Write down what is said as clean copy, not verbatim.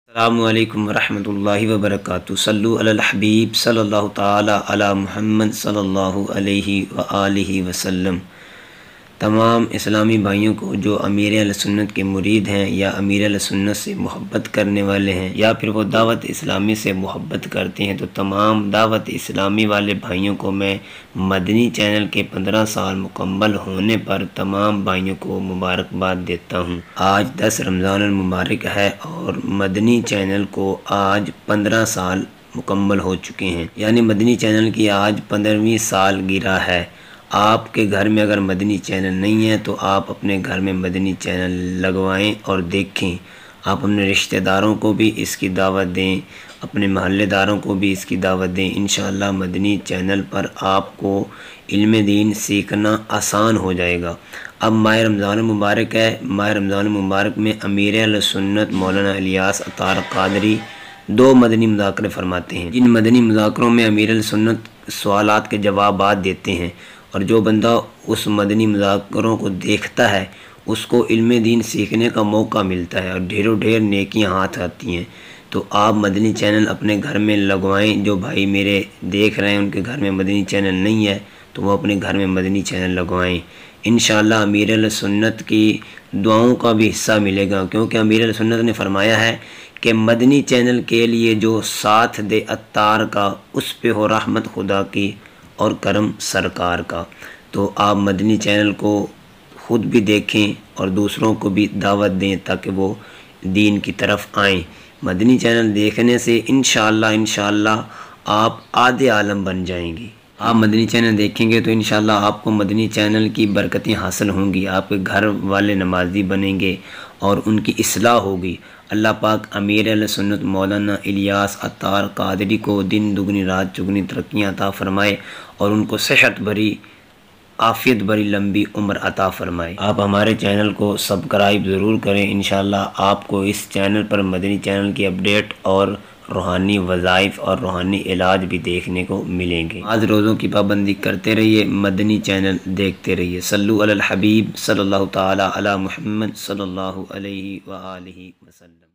अस्सलामुअलैकुम वरहमतुल्लाहि वबरकातुहू। सल्लु अलल हबीब सल्लल्लाहु ताला अला मुहम्मद सल्लल्लाहु अलैहि व आलिहि वसल्लम। तमाम इस्लामी भाइयों को जो अमीर अहले सुन्नत के मुरीद हैं या अमीर अहले सुन्नत से मोहब्बत करने वाले हैं या फिर वो दावत इस्लामी से मोहब्बत करते हैं, तो तमाम दावत इस्लामी वाले भाइयों को मैं मदनी चैनल के 15 साल मुकम्मल होने पर तमाम भाइयों को मुबारकबाद देता हूँ। आज 10 रमज़ान मुबारक है और मदनी चैनल को आज 15 साल मुकम्मल हो चुके हैं, यानी मदनी चैनल की आज 15वीं साल गिरा है। आपके घर में अगर मदनी चैनल नहीं है तो आप अपने घर में मदनी चैनल लगवाएं और देखें। आप अपने रिश्तेदारों को भी इसकी दावत दें, अपने महल्लेदारों को भी इसकी दावत दें। इंशाअल्लाह मदनी चैनल पर आपको इल्म दीन सीखना आसान हो जाएगा। अब माह रमज़ान मुबारक है। माह रमज़ान मुबारक में अमीर अहले सुन्नत मौलाना इलियास अतार कादरी 2 मदनी मुज़ाकरे फरमाते हैं। जिन मदनी मुज़ाकरों में अमीर अहले सुन्नत सवालात के जवाबात देते हैं और जो बंदा उस मदनी मुज़ाकरों को देखता है उसको इल्म दीन सीखने का मौका मिलता है और ढेरों ढेर नेकियां हाथ आती हैं। तो आप मदनी चैनल अपने घर में लगवाएं। जो भाई मेरे देख रहे हैं उनके घर में मदनी चैनल नहीं है तो वो अपने घर में मदनी चैनल लगवाएं। इंशाअल्लाह अमीर अहले सुन्नत की दुआओं का भी हिस्सा मिलेगा, क्योंकि अमीर अहले सुन्नत ने फरमाया है कि मदनी चैनल के लिए जो साथ दे अत्तार का उस पे हो रहमत खुदा की और करम सरकार का। तो आप मदनी चैनल को ख़ुद भी देखें और दूसरों को भी दावत दें ताकि वो दीन की तरफ आएँ। मदनी चैनल देखने से इंशाअल्लाह आप आधे आलम बन जाएंगे। आप मदनी चैनल देखेंगे तो इंशाअल्लाह आपको मदनी चैनल की बरकतें हासिल होंगी। आपके घर वाले नमाजी बनेंगे और उनकी इस्लाह होगी। अल्लाह पाक अमीर अहले सुन्नत मौलाना इलियास अतार कादरी को दिन दुगनी रात चुगनी तरक्कियाँ अता फ़रमाए और उनको सेहत भरी आफ़ियत भरी लंबी उम्र अता फ़रमाए। आप हमारे चैनल को सब्सक्राइब ज़रूर करें। इंशाअल्लाह आपको इस चैनल पर मदनी चैनल की अपडेट और रूहानी वज़ाइफ और रूहानी इलाज भी देखने को मिलेंगे। आज रोज़ों की पाबंदी करते रहिए, मदनी चैनल देखते रहिए। सल्लु अलल हबीब सल्लल्लाहु ताला अला मुहम्मद सल्लल्लाहु अलैहि व आलिहि वसल्लम।